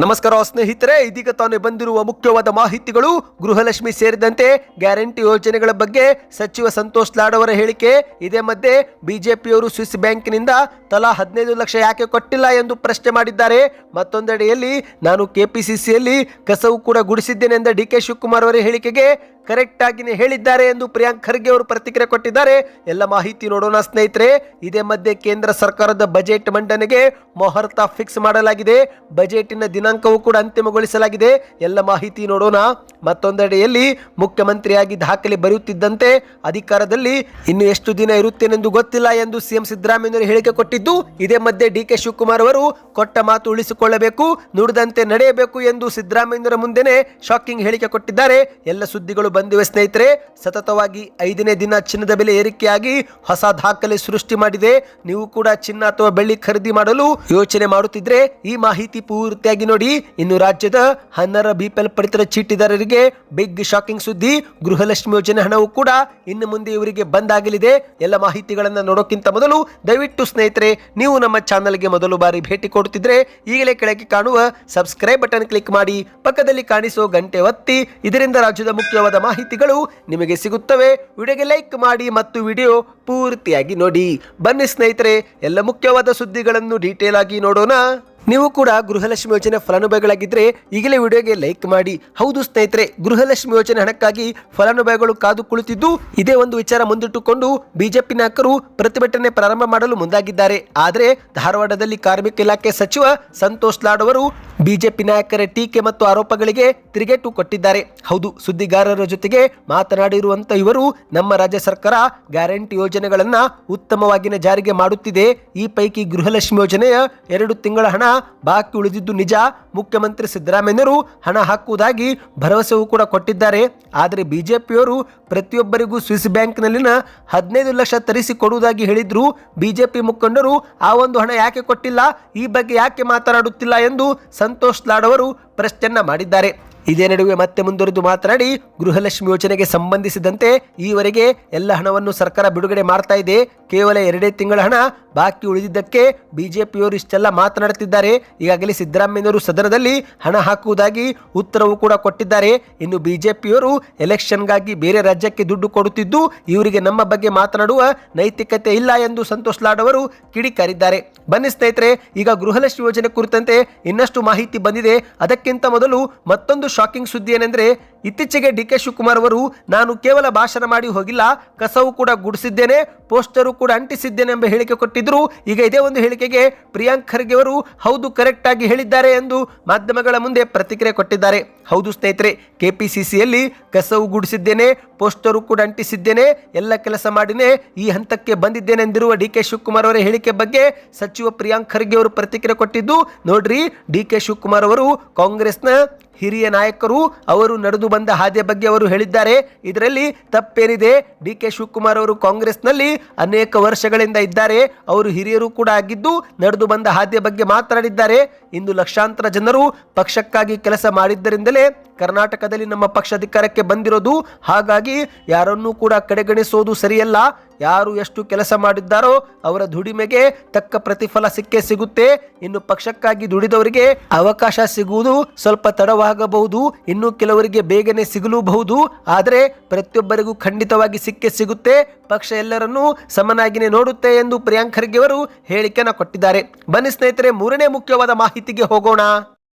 ನಮಸ್ಕಾರ ಸ್ನೇಹಿತರೆ, ಇದೀಗ ತಾನೇ ಬಂದಿರುವ ಮುಖ್ಯವಾದ ಮಾಹಿತಿಗಳು. ಗೃಹಲಕ್ಷ್ಮಿ ಸೇರಿದಂತೆ ಗ್ಯಾರಂಟಿ ಯೋಜನೆಗಳ ಬಗ್ಗೆ ಸಚಿವ ಸಂತೋಷ್ ಲಾಡ್ ಅವರ ಹೇಳಿಕೆ. ಇದೇ ಮಧ್ಯೆ ಬಿಜೆಪಿಯವರು ಸ್ವಿಸ್ ಬ್ಯಾಂಕ್ನಿಂದ ತಲಾ 15 ಲಕ್ಷ ಯಾಕೆ ಕೊಟ್ಟಿಲ್ಲ ಎಂದು ಪ್ರಶ್ನೆ ಮಾಡಿದ್ದಾರೆ. ಮತ್ತೊಂದೆಡೆಯಲ್ಲಿ ನಾನು ಕೆಪಿಸಿಸಿಯಲ್ಲಿ ಕಸವು ಕೂಡ ಗುಡಿಸಿದ್ದೇನೆ ಎಂದ ಡಿ ಕೆ ಶಿವಕುಮಾರ್ ಅವರ ಹೇಳಿಕೆಗೆ ಕರೆಕ್ಟ್ ಆಗಿನೇ ಹೇಳಿದ್ದಾರೆ ಎಂದು ಪ್ರಿಯಾಂಕ್ ಖರ್ಗೆ ಅವರು ಪ್ರತಿಕ್ರಿಯೆ ಕೊಟ್ಟಿದ್ದಾರೆ. ಎಲ್ಲ ಮಾಹಿತಿ ನೋಡೋಣ ಸ್ನೇಹಿತರೆ. ಇದೇ ಮಧ್ಯೆ ಕೇಂದ್ರ ಸರ್ಕಾರದ ಬಜೆಟ್ ಮಂಡನೆಗೆ ಮುಹೂರ್ತ ಫಿಕ್ಸ್ ಮಾಡಲಾಗಿದೆ. ಬಜೆಟಿನ ದಿನಾಂಕವೂ ಕೂಡ ಅಂತಿಮಗೊಳಿಸಲಾಗಿದೆ. ಎಲ್ಲ ಮಾಹಿತಿ ನೋಡೋಣ. ಮತ್ತೊಂದೆಡೆಯಲ್ಲಿ ಮುಖ್ಯಮಂತ್ರಿಯಾಗಿ ದಾಖಲೆ ಬರೆಯುತ್ತಿದ್ದಂತೆ ಅಧಿಕಾರದಲ್ಲಿ ಇನ್ನು ಎಷ್ಟು ದಿನ ಇರುತ್ತೇನೆಂದು ಗೊತ್ತಿಲ್ಲ ಎಂದು ಸಿಎಂ ಸಿದ್ದರಾಮಯ್ಯ ಹೇಳಿಕೆ ಕೊಟ್ಟಿದ್ದು, ಇದೇ ಮಧ್ಯೆ ಡಿ ಕೆ ಶಿವಕುಮಾರ್ ಅವರು ಕೊಟ್ಟ ಮಾತು ಉಳಿಸಿಕೊಳ್ಳಬೇಕು, ನುಡಿದಂತೆ ನಡೆಯಬೇಕು ಎಂದು ಸಿದ್ದರಾಮಯ್ಯರ ಮುಂದೆನೆ ಶಾಕಿಂಗ್ ಹೇಳಿಕೆ ಕೊಟ್ಟಿದ್ದಾರೆ. ಎಲ್ಲ ಸುದ್ದಿಗಳು ಬಂದಿವೆ ಸ್ನೇಹಿತರೆ. ಸತತವಾಗಿ 5ನೇ ದಿನ ಚಿನ್ನದ ಬೆಲೆ ಏರಿಕೆಯಾಗಿ ಹೊಸ ದಾಖಲೆ ಸೃಷ್ಟಿ ಮಾಡಿದೆ. ನೀವು ಕೂಡ ಚಿನ್ನ ಅಥವಾ ಬೆಳ್ಳಿ ಖರೀದಿ ಮಾಡಲು ಯೋಚನೆ ಮಾಡುತ್ತಿದ್ರೆ ಈ ಮಾಹಿತಿ ಪೂರ್ತಿಯಾಗಿ ನೋಡಿ. ಇನ್ನು ರಾಜ್ಯದ 12 ಬಿಪಿಎಲ್ ಪಡಿತರ ಚೀಟಿದಾರರಿಗೆ ಬಿಗ್ ಶಾಕಿಂಗ್ ಸುದ್ದಿ. ಗೃಹಲಕ್ಷ್ಮಿ ಯೋಜನೆ ಹಣವು ಕೂಡ ಇನ್ನು ಮುಂದೆ ಇವರಿಗೆ ಬಂದಾಗಲಿದೆ. ಎಲ್ಲ ಮಾಹಿತಿಗಳನ್ನು ನೋಡೋಕ್ಕಿಂತ ಮೊದಲು ದಯವಿಟ್ಟು ಸ್ನೇಹಿತರೆ, ನೀವು ನಮ್ಮ ಚಾನಲ್ಗೆ ಮೊದಲು ಬಾರಿ ಭೇಟಿ ಕೊಡುತ್ತಿದ್ರೆ ಈಗಲೇ ಕೆಳಗೆ ಕಾಣುವ ಸಬ್ಸ್ಕ್ರೈಬ್ ಬಟನ್ ಕ್ಲಿಕ್ ಮಾಡಿ, ಪಕ್ಕದಲ್ಲಿ ಕಾಣಿಸೋ ಗಂಟೆ ಒತ್ತಿ. ಇದರಿಂದ ರಾಜ್ಯದ ಮುಖ್ಯವಾದ ಮಾಹಿತಿಗಳು ನಿಮಗೆ ಸಿಗುತ್ತವೆ. ವಿಡಿಯೋಗೆ ಲೈಕ್ ಮಾಡಿ ಮತ್ತು ವಿಡಿಯೋ ಪೂರ್ತಿಯಾಗಿ ನೋಡಿ. ಬನ್ನಿ ಸ್ನೇಹಿತರೆ, ಎಲ್ಲ ಮುಖ್ಯವಾದ ಸುದ್ದಿಗಳನ್ನು ಡೀಟೇಲ್ ಆಗಿ ನೋಡೋಣ. ನೀವು ಕೂಡ ಗೃಹಲಕ್ಷ್ಮಿ ಯೋಜನೆ ಫಲಾನುಭವಿಗಳಾಗಿದ್ದರೆ ಈಗಲೇ ವಿಡಿಯೋಗೆ ಲೈಕ್ ಮಾಡಿ. ಹೌದು ಸ್ನೇಹಿತರೆ, ಗೃಹಲಕ್ಷ್ಮಿ ಯೋಜನೆ ಹಣಕ್ಕಾಗಿ ಫಲಾನುಭವಿಗಳು ಕಾದು ಕುಳಿತಿದ್ದು, ಇದೇ ಒಂದು ವಿಚಾರ ಮುಂದಿಟ್ಟುಕೊಂಡು ಬಿಜೆಪಿ ನಾಯಕರು ಪ್ರತಿಭಟನೆ ಪ್ರಾರಂಭ ಮಾಡಲು ಮುಂದಾಗಿದ್ದಾರೆ. ಆದರೆ ಧಾರವಾಡದಲ್ಲಿ ಕಾರ್ಮಿಕ ಇಲಾಖೆ ಸಚಿವ ಸಂತೋಷ್ ಲಾಡ್ ಅವರು ಬಿಜೆಪಿ ನಾಯಕರ ಟೀಕೆ ಮತ್ತು ಆರೋಪಗಳಿಗೆ ತಿರುಗೇಟು ಕೊಟ್ಟಿದ್ದಾರೆ. ಹೌದು, ಸುದ್ದಿಗಾರರ ಜೊತೆಗೆ ಮಾತನಾಡಿರುವಂತ ಇವರು, ನಮ್ಮ ರಾಜ್ಯ ಸರ್ಕಾರ ಗ್ಯಾರಂಟಿ ಯೋಜನೆಗಳನ್ನ ಉತ್ತಮವಾಗಿನ ಜಾರಿಗೆ ಮಾಡುತ್ತಿದೆ. ಈ ಪೈಕಿ ಗೃಹಲಕ್ಷ್ಮಿ ಯೋಜನೆಯ 2 ತಿಂಗಳ ಹಣ ಬಾಕಿ ಉಳಿದಿದ್ದು ನಿಜ. ಮುಖ್ಯಮಂತ್ರಿ ಸಿದ್ದರಾಮಯ್ಯರು ಹಣ ಹಾಕುವುದಾಗಿ ಭರವಸೆಯೂ ಕೂಡ ಕೊಟ್ಟಿದ್ದಾರೆ. ಆದರೆ ಬಿಜೆಪಿಯವರು ಪ್ರತಿಯೊಬ್ಬರಿಗೂ ಸ್ವಿಸ್ ಬ್ಯಾಂಕ್ನಲ್ಲಿನ 15 ಲಕ್ಷ ತರಿಸಿ ಕೊಡುವುದಾಗಿ ಹೇಳಿದ್ರು. ಬಿಜೆಪಿ ಮುಖಂಡರು ಆ ಒಂದು ಹಣ ಯಾಕೆ ಕೊಟ್ಟಿಲ್ಲ, ಈ ಬಗ್ಗೆ ಯಾಕೆ ಮಾತನಾಡುತ್ತಿಲ್ಲ ಎಂದು ಸಂತೋಷ್ ಲಾಡ್ ಅವರು ಪ್ರಶ್ನೆಯನ್ನ ಮಾಡಿದ್ದಾರೆ. ಇದೇ ನಡುವೆ ಮತ್ತೆ ಮುಂದುವರೆದು ಮಾತನಾಡಿ, ಗೃಹಲಕ್ಷ್ಮಿ ಯೋಜನೆಗೆ ಸಂಬಂಧಿಸಿದಂತೆ ಈವರೆಗೆ ಎಲ್ಲ ಹಣವನ್ನು ಸರ್ಕಾರ ಬಿಡುಗಡೆ ಮಾಡ್ತಾ ಇದೆ. ಕೇವಲ 2 ತಿಂಗಳ ಹಣ ಬಾಕಿ ಉಳಿದಿದ್ದಕ್ಕೆ ಬಿಜೆಪಿಯವರು ಇಷ್ಟೆಲ್ಲ ಮಾತನಾಡುತ್ತಿದ್ದಾರೆ. ಈಗಾಗಲೇ ಸಿದ್ದರಾಮಯ್ಯವರು ಸದನದಲ್ಲಿ ಹಣ ಹಾಕುವುದಾಗಿ ಉತ್ತರವು ಕೂಡ ಕೊಟ್ಟಿದ್ದಾರೆ. ಇನ್ನು ಬಿಜೆಪಿಯವರು ಎಲೆಕ್ಷನ್ಗಾಗಿ ಬೇರೆ ರಾಜ್ಯಕ್ಕೆ ದುಡ್ಡು ಕೊಡುತ್ತಿದ್ದು, ಇವರಿಗೆ ನಮ್ಮ ಬಗ್ಗೆ ಮಾತನಾಡುವ ನೈತಿಕತೆ ಇಲ್ಲ ಎಂದು ಸಂತೋಷ್ ಲಾಡ್ ಅವರು ಕಿಡಿಕಾರಿದ್ದಾರೆ. ಬನ್ನಿ ಸ್ನೇಹಿತರೆ, ಈಗ ಗೃಹಲಕ್ಷ್ಮಿ ಯೋಜನೆ ಕುರಿತಂತೆ ಇನ್ನಷ್ಟು ಮಾಹಿತಿ ಬಂದಿದೆ. ಅದಕ್ಕಿಂತ ಮೊದಲು ಮತ್ತೊಂದು ಶಾಕಿಂಗ್ ಸುದ್ದಿ ಏನೆಂದರೆ, ಇತ್ತೀಚೆಗೆ ಡಿ ಕೆ ಶಿವಕುಮಾರ್ ಅವರು ನಾನು ಕೇವಲ ಭಾಷಣ ಮಾಡಿ ಹೋಗಿಲ್ಲ, ಕಸವು ಕೂಡ ಗುಡಿಸಿದ್ದೇನೆ, ಪೋಸ್ಟರು ಕೂಡ ಅಂಟಿಸಿದ್ದೇನೆ ಎಂಬ ಹೇಳಿಕೆ ಕೊಟ್ಟಿದ್ರು. ಈಗ ಇದೇ ಒಂದು ಹೇಳಿಕೆಗೆ ಪ್ರಿಯಾಂಕ್ ಖರ್ಗೆ ಅವರು ಹೌದು ಕರೆಕ್ಟ್ ಆಗಿ ಹೇಳಿದ್ದಾರೆ ಎಂದು ಮಾಧ್ಯಮಗಳ ಮುಂದೆ ಪ್ರತಿಕ್ರಿಯೆ ಕೊಟ್ಟಿದ್ದಾರೆ. ಹೌದು ಸ್ನೇಹಿತರೆ, ಕೆಪಿಸಿಸಿಯಲ್ಲಿ ಕಸವು ಗುಡಿಸಿದ್ದೇನೆ, ಪೋಸ್ಟರು ಕೂಡ ಅಂಟಿಸಿದ್ದೇನೆ, ಎಲ್ಲ ಕೆಲಸ ಮಾಡಿನೇ ಈ ಹಂತಕ್ಕೆ ಬಂದಿದ್ದೇನೆ ಎಂದಿರುವ ಡಿ ಕೆ ಶಿವಕುಮಾರ್ ಅವರ ಹೇಳಿಕೆ ಬಗ್ಗೆ ಸಚಿವ ಪ್ರಿಯಾಂಕ್ ಖರ್ಗೆ ಅವರು ಪ್ರತಿಕ್ರಿಯೆ ಕೊಟ್ಟಿದ್ದು ನೋಡ್ರಿ. ಡಿ ಕೆ ಶಿವಕುಮಾರ್ ಅವರು ಕಾಂಗ್ರೆಸ್ನ ಹಿರಿಯ ನಾಯಕರು, ಅವರು ನಡೆದು ಬಂದ ಹಾದಿಯ ಬಗ್ಗೆ ಅವರು ಹೇಳಿದ್ದಾರೆ. ಇದರಲ್ಲಿ ತಪ್ಪೇನಿದೆ? ಡಿ ಕೆ ಶಿವಕುಮಾರ್ ಅವರು ಕಾಂಗ್ರೆಸ್ನಲ್ಲಿ ಅನೇಕ ವರ್ಷಗಳಿಂದ ಇದ್ದಾರೆ. ಅವರು ಹಿರಿಯರು ಕೂಡ ಆಗಿದ್ದು ನಡೆದು ಬಂದ ಹಾದಿಯ ಬಗ್ಗೆ ಮಾತನಾಡಿದ್ದಾರೆ. ಇಂದು ಲಕ್ಷಾಂತರ ಜನರು ಪಕ್ಷಕ್ಕಾಗಿ ಕೆಲಸ ಮಾಡಿದ್ದರಿಂದಲೇ ಕರ್ನಾಟಕದಲ್ಲಿ ನಮ್ಮ ಪಕ್ಷ ಅಧಿಕಾರಕ್ಕೆ ಬಂದಿರೋದು. ಹಾಗಾಗಿ ಯಾರನ್ನೂ ಕೂಡ ಕಡೆಗಣಿಸೋದು ಸರಿಯಲ್ಲ. ಯಾರು ಎಷ್ಟು ಕೆಲಸ ಮಾಡಿದ್ದಾರೋ ಅವರ ದುಡಿಮೆಗೆ ತಕ್ಕ ಪ್ರತಿಫಲ ಸಿಕ್ಕೇ ಸಿಗುತ್ತೆ. ಇನ್ನು ಪಕ್ಷಕ್ಕಾಗಿ ದುಡಿದವರಿಗೆ ಅವಕಾಶ ಸಿಗುವುದು ಸ್ವಲ್ಪ ತಡವಾಗಬಹುದು, ಇನ್ನು ಕೆಲವರಿಗೆ ಬೇಗನೆ ಸಿಗಲೂಬಹುದು. ಆದರೆ ಪ್ರತಿಯೊಬ್ಬರಿಗೂ ಖಂಡಿತವಾಗಿ ಸಿಕ್ಕೇ ಸಿಗುತ್ತೆ. ಪಕ್ಷ ಎಲ್ಲರನ್ನೂ ಸಮನಾಗಿನೇ ನೋಡುತ್ತೆ ಎಂದು ಪ್ರಿಯಾಂಕ್ ಖರ್ಗೆ ಅವರು ಹೇಳಿಕೆಯನ್ನು ಕೊಟ್ಟಿದ್ದಾರೆ. ಬನ್ನಿ ಸ್ನೇಹಿತರೆ, 3ನೇ ಮುಖ್ಯವಾದ ಮಾಹಿತಿಗೆ ಹೋಗೋಣ.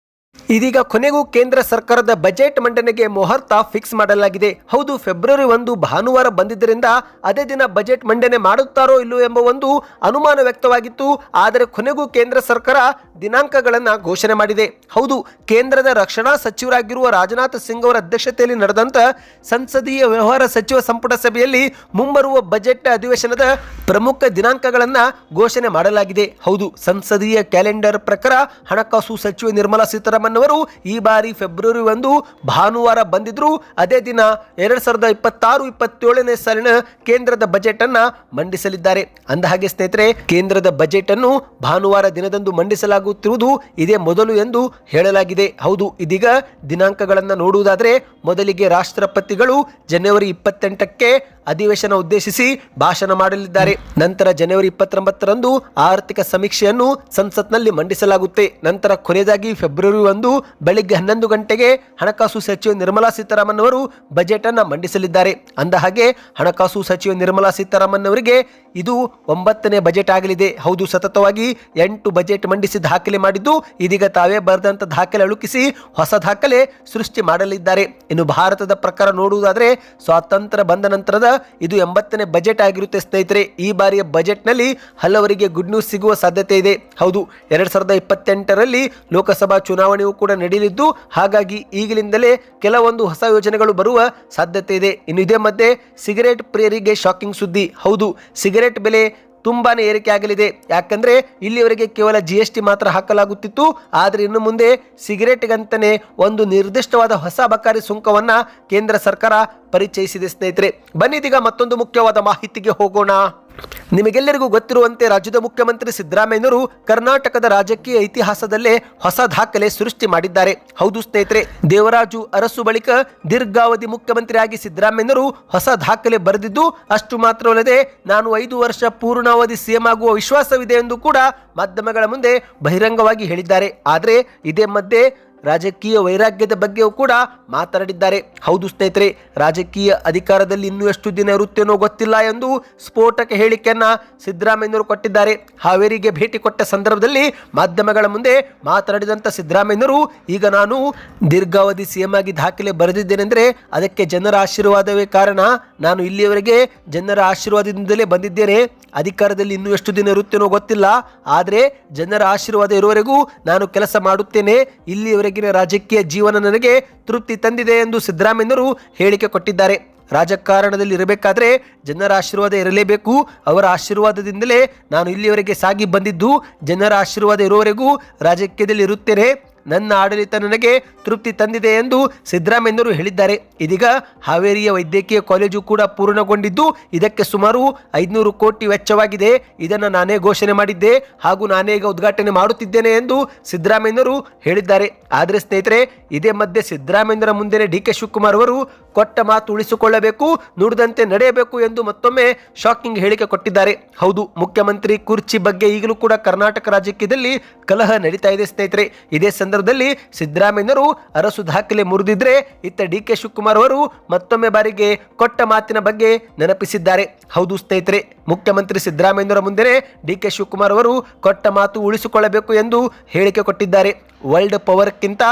ಇದೀಗ ಕೊನೆಗೂ ಕೇಂದ್ರ ಸರ್ಕಾರದ ಬಜೆಟ್ ಮಂಡನೆಗೆ ಮುಹೂರ್ತ ಫಿಕ್ಸ್ ಮಾಡಲಾಗಿದೆ. ಹೌದು, ಫೆಬ್ರವರಿ 1 ಭಾನುವಾರ ಬಂದಿದ್ದರಿಂದ ಅದೇ ದಿನ ಬಜೆಟ್ ಮಂಡನೆ ಮಾಡುತ್ತಾರೋ ಇಲ್ಲೋ ಎಂಬ ಒಂದು ಅನುಮಾನ ವ್ಯಕ್ತವಾಗಿತ್ತು. ಆದರೆ ಕೊನೆಗೂ ಕೇಂದ್ರ ಸರ್ಕಾರ ದಿನಾಂಕಗಳನ್ನು ಘೋಷಣೆ ಮಾಡಿದೆ. ಹೌದು, ಕೇಂದ್ರದ ರಕ್ಷಣಾ ಸಚಿವರಾಗಿರುವ ರಾಜನಾಥ್ ಸಿಂಗ್ ಅವರ ಅಧ್ಯಕ್ಷತೆಯಲ್ಲಿ ನಡೆದಂತ ಸಂಸದೀಯ ವ್ಯವಹಾರ ಸಚಿವ ಸಂಪುಟ ಸಭೆಯಲ್ಲಿ ಮುಂಬರುವ ಬಜೆಟ್ ಅಧಿವೇಶನದ ಪ್ರಮುಖ ದಿನಾಂಕಗಳನ್ನು ಘೋಷಣೆ ಮಾಡಲಾಗಿದೆ. ಹೌದು, ಸಂಸದೀಯ ಕ್ಯಾಲೆಂಡರ್ ಪ್ರಕಾರ ಹಣಕಾಸು ಸಚಿವೆ ನಿರ್ಮಲಾ ಸೀತಾರಾಮನ್ ಅವರು ಈ ಬಾರಿ ಫೆಬ್ರವರಿ 1 ಭಾನುವಾರ ಬಂದಿದ್ರು. ಅದೇ ದಿನ 2026-27ನೇ ಸಾಲಿನ ಕೇಂದ್ರದ ಬಜೆಟ್ ಅನ್ನ ಮಂಡಿಸಲಿದ್ದಾರೆ. ಅಂದಹಾಗೆ ಸ್ನೇಹಿತರೆ, ಕೇಂದ್ರದ ಬಜೆಟ್ ಅನ್ನು ಭಾನುವಾರ ದಿನದಂದು ಮಂಡಿಸಲಾಗುತ್ತಿರುವುದು ಇದೇ ಮೊದಲು ಎಂದು ಹೇಳಲಾಗಿದೆ. ಹೌದು, ಇದೀಗ ದಿನಾಂಕಗಳನ್ನು ನೋಡುವುದಾದರೆ ಮೊದಲಿಗೆ ರಾಷ್ಟ್ರಪತಿಗಳು ಜನವರಿ 28ಕ್ಕೆ, ಅಧಿವೇಶನ ಉದ್ದೇಶಿಸಿ ಭಾಷಣ ಮಾಡಲಿದ್ದಾರೆ. ನಂತರ ಜನವರಿ 29ರಂದು ಆರ್ಥಿಕ ಸಮೀಕ್ಷೆಯನ್ನು ಸಂಸತ್ನಲ್ಲಿ ಮಂಡಿಸಲಾಗುತ್ತೆ. ನಂತರ ಕೊನೆಯದಾಗಿ ಫೆಬ್ರವರಿ 1 ಬೆಳಿಗ್ಗೆ 11 ಗಂಟೆಗೆ ಹಣಕಾಸು ಸಚಿವೆ ನಿರ್ಮಲಾ ಸೀತಾರಾಮನ್ ಅವರು ಬಜೆಟ್ ಅನ್ನು ಮಂಡಿಸಲಿದ್ದಾರೆ. ಅಂದಹಾಗೆ ಹಣಕಾಸು ಸಚಿವೆ ನಿರ್ಮಲಾ ಸೀತಾರಾಮನ್ ಅವರಿಗೆ ಇದು 9ನೇ ಬಜೆಟ್ ಆಗಲಿದೆ. ಹೌದು, ಸತತವಾಗಿ 8 ಬಜೆಟ್ ಮಂಡಿಸಿ ದಾಖಲೆ ಮಾಡಿದ್ದು ಇದೀಗ ತಾವೇ ಬರೆದಂತ ದಾಖಲೆ ಅಳುಕಿಸಿ ಹೊಸ ದಾಖಲೆ ಸೃಷ್ಟಿ ಮಾಡಲಿದ್ದಾರೆ. ಇನ್ನು ಭಾರತದ ಪ್ರಕಾರ ನೋಡುವುದಾದ್ರೆ ಸ್ವಾತಂತ್ರ್ಯ ಬಂದ ನಂತರದ ಇದು 80ನೇ ಬಜೆಟ್ ಆಗಿರುತ್ತೆ ಸ್ನೇಹಿತರೆ. ಈ ಬಾರಿಯ ಬಜೆಟ್ ನಲ್ಲಿ ಹಲವರಿಗೆ ಗುಡ್ ನ್ಯೂಸ್ ಸಿಗುವ ಸಾಧ್ಯತೆ ಇದೆ. ಹೌದು, 2028ರಲ್ಲಿ ಲೋಕಸಭಾ ಚುನಾವಣೆಯೂ ಕೂಡ ನಡೆಯಲಿದ್ದು, ಹಾಗಾಗಿ ಈಗಲಿಂದಲೇ ಕೆಲವೊಂದು ಹೊಸ ಯೋಜನೆಗಳು ಬರುವ ಸಾಧ್ಯತೆ ಇದೆ. ಇನ್ನು ಇದೇ ಮಧ್ಯೆ ಸಿಗರೇಟ್ ಪ್ರಿಯರಿಗೆ ಶಾಕಿಂಗ್ ಸುದ್ದಿ. ಹೌದು, ಸಿಗರೇಟ್ ಬೆಲೆ ತುಂಬಾನೇ ಏರಿಕೆ ಆಗಲಿದೆ. ಯಾಕಂದ್ರೆ ಇಲ್ಲಿವರೆಗೆ ಕೇವಲ GST ಮಾತ್ರ ಹಾಕಲಾಗುತ್ತಿತ್ತು. ಆದರೆ ಇನ್ನು ಮುಂದೆ ಸಿಗರೇಟ್ಗಂತಾನೆ ಒಂದು ನಿರ್ದಿಷ್ಟವಾದ ಹೊಸ ಅಬಕಾರಿ ಸುಂಕವನ್ನ ಕೇಂದ್ರ ಸರ್ಕಾರ ಪರಿಚಯಿಸಿದೆ ಸ್ನೇಹಿತರೆ. ಬನ್ನಿದೀಗ ಮತ್ತೊಂದು ಮುಖ್ಯವಾದ ಮಾಹಿತಿಗೆ ಹೋಗೋಣ. ನಿಮಗೆಲ್ಲರಿಗೂ ಗೊತ್ತಿರುವಂತೆ ರಾಜ್ಯದ ಮುಖ್ಯಮಂತ್ರಿ ಸಿದ್ದರಾಮಯ್ಯನವರು ಕರ್ನಾಟಕದ ರಾಜಕೀಯ ಇತಿಹಾಸದಲ್ಲೇ ಹೊಸ ದಾಖಲೆ ಸೃಷ್ಟಿ ಮಾಡಿದ್ದಾರೆ. ಹೌದು ಸ್ನೇಹಿತರೆ, ದೇವರಾಜು ಅರಸು ಬಳಿಕ ದೀರ್ಘಾವಧಿ ಮುಖ್ಯಮಂತ್ರಿಯಾಗಿ ಸಿದ್ದರಾಮಯ್ಯನವರು ಹೊಸ ದಾಖಲೆ ಬರೆದಿದ್ದು ಅಷ್ಟು ಮಾತ್ರವಲ್ಲದೆ ನಾನು 5 ವರ್ಷ ಪೂರ್ಣಾವಧಿ ಸಿಎಂ ಆಗುವ ವಿಶ್ವಾಸವಿದೆ ಎಂದು ಕೂಡ ಮಾಧ್ಯಮಗಳ ಮುಂದೆ ಬಹಿರಂಗವಾಗಿ ಹೇಳಿದ್ದಾರೆ. ಆದರೆ ಇದೇ ಮಧ್ಯೆ ರಾಜಕೀಯ ವೈರಾಗ್ಯದ ಬಗ್ಗೆಯೂ ಕೂಡ ಮಾತನಾಡಿದ್ದಾರೆ. ಹೌದು ಸ್ನೇಹಿತರೆ, ರಾಜಕೀಯ ಅಧಿಕಾರದಲ್ಲಿ ಇನ್ನೂ ಎಷ್ಟು ದಿನ ಇರುತ್ತೇನೋ ಗೊತ್ತಿಲ್ಲ ಎಂದು ಸ್ಫೋಟಕ ಹೇಳಿಕೆಯನ್ನ ಸಿದ್ದರಾಮಯ್ಯನವರು ಕೊಟ್ಟಿದ್ದಾರೆ. ಹಾವೇರಿಗೆ ಭೇಟಿ ಕೊಟ್ಟ ಸಂದರ್ಭದಲ್ಲಿ ಮಾಧ್ಯಮಗಳ ಮುಂದೆ ಮಾತನಾಡಿದಂಥ ಸಿದ್ದರಾಮಯ್ಯನವರು ಈಗ ನಾನು ದೀರ್ಘಾವಧಿ ಸಿಎಂ ಆಗಿ ದಾಖಲೆ ಬರೆದಿದ್ದೇನೆಂದರೆ ಅದಕ್ಕೆ ಜನರ ಆಶೀರ್ವಾದವೇ ಕಾರಣ. ನಾನು ಇಲ್ಲಿಯವರೆಗೆ ಜನರ ಆಶೀರ್ವಾದದಿಂದಲೇ ಬಂದಿದ್ದೇನೆ. ಅಧಿಕಾರದಲ್ಲಿ ಇನ್ನೂ ಎಷ್ಟು ದಿನ ಇರುತ್ತೇನೋ ಗೊತ್ತಿಲ್ಲ, ಆದರೆ ಜನರ ಆಶೀರ್ವಾದ ಇರುವವರೆಗೂ ನಾನು ಕೆಲಸ ಮಾಡುತ್ತೇನೆ. ಇಲ್ಲಿಯವರೆಗಿನ ರಾಜಕೀಯ ಜೀವನ ನನಗೆ ತೃಪ್ತಿ ತಂದಿದೆ ಎಂದು ಸಿದ್ದರಾಮಯ್ಯನವರು ಹೇಳಿಕೆ ಕೊಟ್ಟಿದ್ದಾರೆ. ರಾಜಕಾರಣದಲ್ಲಿ ಇರಬೇಕಾದ್ರೆ ಜನರ ಆಶೀರ್ವಾದ ಇರಲೇಬೇಕು. ಅವರ ಆಶೀರ್ವಾದದಿಂದಲೇ ನಾನು ಇಲ್ಲಿಯವರೆಗೆ ಸಾಗಿ ಬಂದಿದ್ದು. ಜನರ ಆಶೀರ್ವಾದ ಇರುವವರೆಗೂ ರಾಜಕೀಯದಲ್ಲಿ ಇರುತ್ತೇನೆ. ನನ್ನ ಆಡಳಿತ ನನಗೆ ತೃಪ್ತಿ ತಂದಿದೆ ಎಂದು ಸಿದ್ದರಾಮಯ್ಯನವರು ಹೇಳಿದ್ದಾರೆ. ಇದೀಗ ಹಾವೇರಿಯ ವೈದ್ಯಕೀಯ ಕಾಲೇಜು ಕೂಡ ಪೂರ್ಣಗೊಂಡಿದ್ದು ಇದಕ್ಕೆ ಸುಮಾರು 500 ಕೋಟಿ ವೆಚ್ಚವಾಗಿದೆ. ಇದನ್ನು ನಾನೇ ಘೋಷಣೆ ಮಾಡಿದ್ದೆ ಹಾಗೂ ನಾನೇ ಈಗ ಉದ್ಘಾಟನೆ ಮಾಡುತ್ತಿದ್ದೇನೆ ಎಂದು ಸಿದ್ದರಾಮಯ್ಯನವರು ಹೇಳಿದ್ದಾರೆ. ಆದರೆ ಸ್ನೇಹಿತರೆ, ಇದೇ ಮಧ್ಯೆ ಸಿದ್ದರಾಮಯ್ಯನವರ ಮುಂದೆ DK ಶಿವಕುಮಾರ್ ಅವರು ಕೊಟ್ಟ ಮಾತು ಉಳಿಸಿಕೊಳ್ಳಬೇಕು, ನುಡಿದಂತೆ ನಡೆಯಬೇಕು ಎಂದು ಮತ್ತೊಮ್ಮೆ ಶಾಕಿಂಗ್ ಹೇಳಿಕೆ ಕೊಟ್ಟಿದ್ದಾರೆ. ಹೌದು, ಮುಖ್ಯಮಂತ್ರಿ ಕುರ್ಚಿ ಬಗ್ಗೆ ಈಗಲೂ ಕೂಡ ಕರ್ನಾಟಕ ರಾಜಕೀಯದಲ್ಲಿ ಕಲಹ ನಡೀತಾ ಇದೆ ಸ್ನೇಹಿತರೆ. ಇದೇ ಸಂದರ್ಭದಲ್ಲಿ ಸಿದ್ದರಾಮಯ್ಯನವರು ಅರಸು ದಾಖಲೆ ಮುರಿದಿದ್ರೆ ಇತ್ತ DK ಶಿವಕುಮಾರ್ ಅವರು ಮತ್ತೊಮ್ಮೆ ಬಾರಿಗೆ ಕೊಟ್ಟ ಮಾತಿನ ಬಗ್ಗೆ ನೆನಪಿಸಿದ್ದಾರೆ. ಹೌದು ಸ್ನೇಹಿತರೆ, ಮುಖ್ಯಮಂತ್ರಿ ಸಿದ್ದರಾಮಯ್ಯನವರ ಮುಂದೆ DK ಶಿವಕುಮಾರ್ ಅವರು ಕೊಟ್ಟ ಮಾತು ಉಳಿಸಿಕೊಳ್ಳಬೇಕು ಎಂದು ಹೇಳಿಕೆ ಕೊಟ್ಟಿದ್ದಾರೆ. ವರ್ಲ್ಡ್ ಪವರ್ಕ್ಕಿಂತ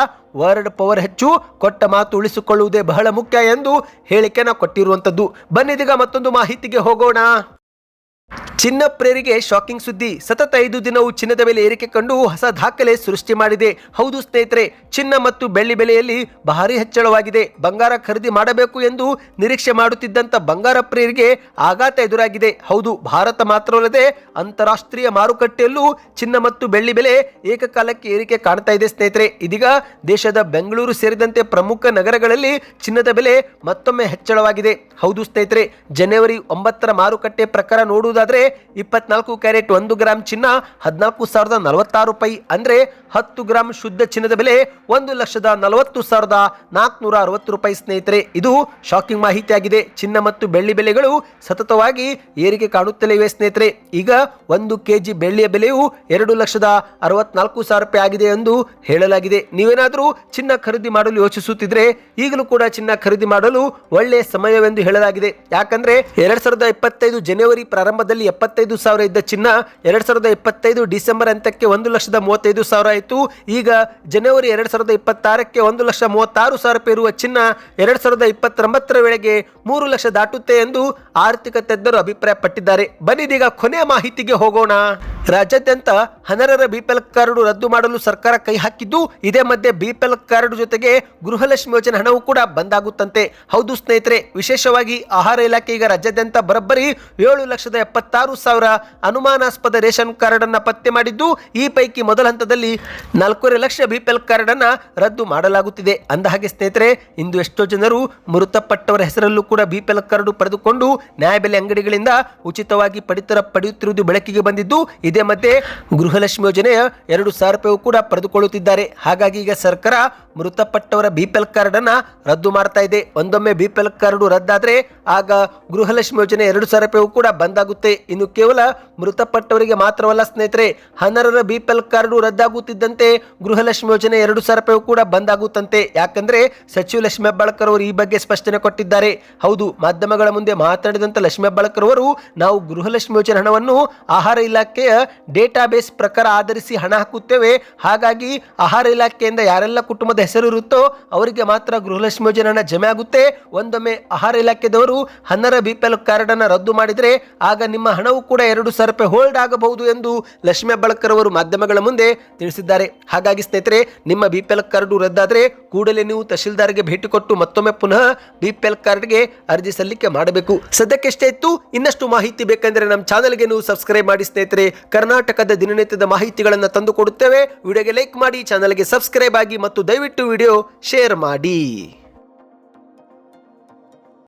ವರ್ಡ್ ಪವರ್ ಹೆಚ್ಚು, ಕೊಟ್ಟ ಮಾತು ಉಳಿಸಿಕೊಳ್ಳುವುದೇ ಬಹಳ ಮುಖ್ಯ ಎಂದು ಹೇಳಿಕೆನ ಕೊಟ್ಟಿರುವಂಥದ್ದು. ಬನ್ನಿದೀಗ ಮತ್ತೊಂದು ಮಾಹಿತಿಗೆ ಹೋಗೋಣ. ಚಿನ್ನ ಪ್ರಿಯರಿಗೆ ಶಾಕಿಂಗ್ ಸುದ್ದಿ. ಸತತ 5 ದಿನವೂ ಚಿನ್ನದ ಬೆಲೆ ಏರಿಕೆ ಕಂಡು ಹೊಸ ದಾಖಲೆ ಸೃಷ್ಟಿ ಮಾಡಿದೆ. ಹೌದು ಸ್ನೇಹಿತರೆ, ಚಿನ್ನ ಮತ್ತು ಬೆಳ್ಳಿ ಬೆಲೆಯಲ್ಲಿ ಭಾರಿ ಹೆಚ್ಚಳವಾಗಿದೆ. ಬಂಗಾರ ಖರೀದಿ ಮಾಡಬೇಕು ಎಂದು ನಿರೀಕ್ಷೆ ಮಾಡುತ್ತಿದ್ದಂಥ ಬಂಗಾರ ಪ್ರಿಯರಿಗೆ ಆಘಾತ ಎದುರಾಗಿದೆ. ಹೌದು, ಭಾರತ ಮಾತ್ರವಲ್ಲದೆ ಅಂತಾರಾಷ್ಟ್ರೀಯ ಮಾರುಕಟ್ಟೆಯಲ್ಲೂ ಚಿನ್ನ ಮತ್ತು ಬೆಳ್ಳಿ ಬೆಲೆ ಏಕಕಾಲಕ್ಕೆ ಏರಿಕೆ ಕಾಣ್ತಾ ಇದೆ ಸ್ನೇಹಿತರೆ. ಇದೀಗ ದೇಶದ ಬೆಂಗಳೂರು ಸೇರಿದಂತೆ ಪ್ರಮುಖ ನಗರಗಳಲ್ಲಿ ಚಿನ್ನದ ಬೆಲೆ ಮತ್ತೊಮ್ಮೆ ಹೆಚ್ಚಳವಾಗಿದೆ. ಹೌದು ಸ್ನೇಹಿತರೆ, ಜನವರಿ 9ರ ಮಾರುಕಟ್ಟೆ ಪ್ರಕಾರ ನೋಡುವುದಾದ್ರೆ 24 ಕ್ಯಾರೆಟ್ 1 ಗ್ರಾಮ್ ಚಿನ್ನ 14,046 ರೂಪಾಯಿ. ಅಂದ್ರೆ 10 ಗ್ರಾಮ್ ಶುದ್ಧ ಚಿನ್ನದ ಬೆಲೆ 1,40,460 ರೂಪಾಯಿ ಸ್ನೇಹಿತರೆ. ಇದು ಶಾಕಿಂಗ್ ಮಾಹಿತಿಯಾಗಿದೆ. ಚಿನ್ನ ಮತ್ತು ಬೆಳ್ಳಿ ಬೆಲೆಗಳು ಸತತವಾಗಿ ಏರಿಕೆ ಕಾಣುತ್ತಲೇ ಇವೆ ಸ್ನೇಹಿತರೆ. ಈಗ 1 kg ಬೆಳ್ಳಿಯ ಬೆಲೆಯು 2,64,000 ರೂಪಾಯಿ ಆಗಿದೆ ಎಂದು ಹೇಳಲಾಗಿದೆ. ನೀವೇನಾದರೂ ಚಿನ್ನ ಖರೀದಿ ಮಾಡಲು ಯೋಚಿಸುತ್ತಿದ್ರೆ ಈಗಲೂ ಕೂಡ ಚಿನ್ನ ಖರೀದಿ ಮಾಡಲು ಒಳ್ಳೆಯ ಸಮಯವೆಂದು ಹೇಳಲಾಗಿದೆ. ಯಾಕಂದ್ರೆ 2025 ಜನವರಿ ಪ್ರಾರಂಭದಲ್ಲಿ 75,000 ಇದ್ದ ಚಿನ್ನ 2025 ಡಿಸೆಂಬರ್ ಅಂತ್ಯಕ್ಕೆ 1,35,000 ಆಯಿತು. ಈಗ ಜನವರಿ 2026ಕ್ಕೆ 1,36,000 ರೂಪಾಯಿ ಇರುವ ಚಿನ್ನ 2029ರ ವೇಳೆಗೆ 3 ಲಕ್ಷ ದಾಟುತ್ತೆ ಎಂದು ಆರ್ಥಿಕ ತಜ್ಞರು ಅಭಿಪ್ರಾಯಪಟ್ಟಿದ್ದಾರೆ. ಬನ್ನಿದೀಗ ಕೊನೆಯ ಮಾಹಿತಿಗೆ ಹೋಗೋಣ. ರಾಜ್ಯಾದ್ಯಂತ ಅನರ್ಹರ BPL ಕಾರ್ಡ್ ರದ್ದು ಮಾಡಲು ಸರ್ಕಾರ ಕೈ ಹಾಕಿದ್ದು, ಇದೇ ಮಧ್ಯೆ BPL ಕಾರ್ಡ್ ಜೊತೆಗೆ ಗೃಹಲಕ್ಷ್ಮಿ ಯೋಜನೆ ಹಣವು ಕೂಡ ಬಂದಾಗುತ್ತಂತೆ. ಹೌದು ಸ್ನೇಹಿತರೆ, ವಿಶೇಷವಾಗಿ ಆಹಾರ ಇಲಾಖೆ ಈಗ ರಾಜ್ಯಾದ್ಯಂತ ಬರೋಬ್ಬರಿ 76,000 ಅನುಮಾನಾಸ್ಪದ ರೇಷನ್ ಕಾರ್ಡ್ ಅನ್ನ ಪತ್ತೆ ಮಾಡಿದ್ದು, ಈ ಪೈಕಿ ಮೊದಲ ಹಂತದಲ್ಲಿ 4.5 ಲಕ್ಷ ಬಿಪಿಎಲ್ ಕಾರ್ಡ್ ಅನ್ನ ರದ್ದು ಮಾಡಲಾಗುತ್ತಿದೆ. ಅಂದಹಾಗೆ ಸ್ನೇಹಿತರೆ, ಇಂದು ಎಷ್ಟೋ ಜನರು ಮೃತಪಟ್ಟವರ ಹೆಸರಲ್ಲೂ ಕೂಡ ಬಿಪಿಎಲ್ ಕಾರ್ಡ್ ಪಡೆದುಕೊಂಡು ನ್ಯಾಯಬೆಲೆ ಅಂಗಡಿಗಳಿಂದ ಉಚಿತವಾಗಿ ಪಡಿತರ ಪಡೆಯುತ್ತಿರುವುದು ಬೆಳಕಿಗೆ ಬಂದಿದ್ದು, ಇದೇ ಮಧ್ಯೆ ಗೃಹಲಕ್ಷ್ಮಿ ಯೋಜನೆಯ 2,000 ರೂಪಾಯಿ ಕೂಡ ಪಡೆದುಕೊಳ್ಳುತ್ತಿದ್ದಾರೆ. ಹಾಗಾಗಿ ಈಗ ಸರ್ಕಾರ ಮೃತಪಟ್ಟವರ ಬಿಪಿಎಲ್ ಕಾರ್ಡ್ ಅನ್ನ ರದ್ದು ಮಾಡ್ತಾ ಇದೆ. ಒಂದೊಮ್ಮೆ ಬಿಪಿಎಲ್ ಕಾರ್ಡ್ ರದ್ದಾದ್ರೆ ಆಗ ಗೃಹಲಕ್ಷ್ಮಿ ಯೋಜನೆ 2,000 ರೂಪಾಯಿ ಕೂಡ ಬಂದಾಗುತ್ತೆ. ಇನ್ನು ಕೇವಲ ಮೃತಪಟ್ಟವರಿಗೆ ಮಾತ್ರವಲ್ಲ ಸ್ನೇಹಿತರೆ, ಅನರ್ಹರ ಬಿಪಿಎಲ್ ಕಾರ್ಡ್ ರದ್ದಾಗುತ್ತಿದ್ದಂತೆ ಗೃಹಲಕ್ಷ್ಮಿ ಯೋಜನೆ 2,000 ರೂಪಾಯಿ ಕೂಡ ಬಂದಾಗುತ್ತಂತೆ. ಯಾಕಂದ್ರೆ ಸಚಿವ ಲಕ್ಷ್ಮೀ ಹೆಬ್ಬಾಳ್ಕರ್ ಅವರು ಈ ಬಗ್ಗೆ ಸ್ಪಷ್ಟನೆ ಕೊಟ್ಟಿದ್ದಾರೆ. ಹೌದು, ಮಾಧ್ಯಮಗಳ ಮುಂದೆ ಮಾತನಾಡಿದಂತ ಲಕ್ಷ್ಮೀ ಹೆಬ್ಬಾಳ್ಕರ್ ಅವರು, ನಾವು ಗೃಹಲಕ್ಷ್ಮಿ ಯೋಜನೆ ಹಣವನ್ನು ಆಹಾರ ಇಲಾಖೆಯ ಡೇಟಾಬೇಸ್ ಪ್ರಕಾರ ಆಧರಿಸಿ ಹಣ ಹಾಕುತ್ತೇವೆ. ಹಾಗಾಗಿ ಆಹಾರ ಇಲಾಖೆಯಿಂದ ಯಾರೆಲ್ಲ ಕುಟುಂಬದ ಹೆಸರು ಇರುತ್ತೋ ಅವರಿಗೆ ಮಾತ್ರ ಗೃಹಲಕ್ಷ್ಮಿ ಯೋಜನೆ ಹಣ ಜಮೆ ಆಗುತ್ತೆ. ಒಂದೊಮ್ಮೆ ಆಹಾರ ಇಲಾಖೆದವರು ಅನರ್ಹ ಬಿಪಿಎಲ್ ಕಾರ್ಡ್ ಅನ್ನು ರದ್ದು ಮಾಡಿದರೆ ಆಗ ನಿಮ್ಮ ಹಣವು ಕೂಡ 2,000 ರೂಪಾಯಿ ಹೋಲ್ಡ್ ಆಗಬಹುದು ಎಂದು ಲಕ್ಷ್ಮೀ ಹೆಬ್ಬಾಳ್ಕರ್ ಅವರು ಮಾಧ್ಯಮಗಳ ಮುಂದೆ ತಿಳಿಸಿದ್ದಾರೆ. ಹಾಗಾಗಿ ಸ್ನೇಹಿತರೆ, ನಿಮ್ಮ ಬಿಪಿಎಲ್ ಕಾರ್ಡ್ ರದ್ದಾದರೆ ಕೂಡಲೇ ನೀವು ತಹಶೀಲ್ದಾರ್ಗೆ ಭೇಟಿ ಕೊಟ್ಟು ಮತ್ತೊಮ್ಮೆ ಪುನಃ ಬಿಪಿಎಲ್ ಕಾರ್ಡ್ಗೆ ಅರ್ಜಿ ಸಲ್ಲಿಕೆ ಮಾಡಬೇಕು. ಸದ್ಯಕ್ಕೆ ಇಷ್ಟೇ ಇತ್ತು. ಇನ್ನಷ್ಟು ಮಾಹಿತಿ ಬೇಕೆಂದರೆ ನಮ್ಮ ಚಾನೆಲ್ಗೆ ನೀವು ಸಬ್ಸ್ಕ್ರೈಬ್ ಮಾಡಿ ಸ್ನೇಹಿತರೆ. ಕರ್ನಾಟಕದ ದಿನನಿತ್ಯದ ಮಾಹಿತಿಗಳನ್ನು ತಂದು ಕೊಡುತ್ತೇವೆ. ವಿಡಿಯೋಗೆ ಲೈಕ್ ಮಾಡಿ, ಚಾನೆಲ್ಗೆ ಸಬ್ಸ್ಕ್ರೈಬ್ ಆಗಿ ಮತ್ತು ದಯವಿಟ್ಟು ವಿಡಿಯೋ ಶೇರ್ ಮಾಡಿ.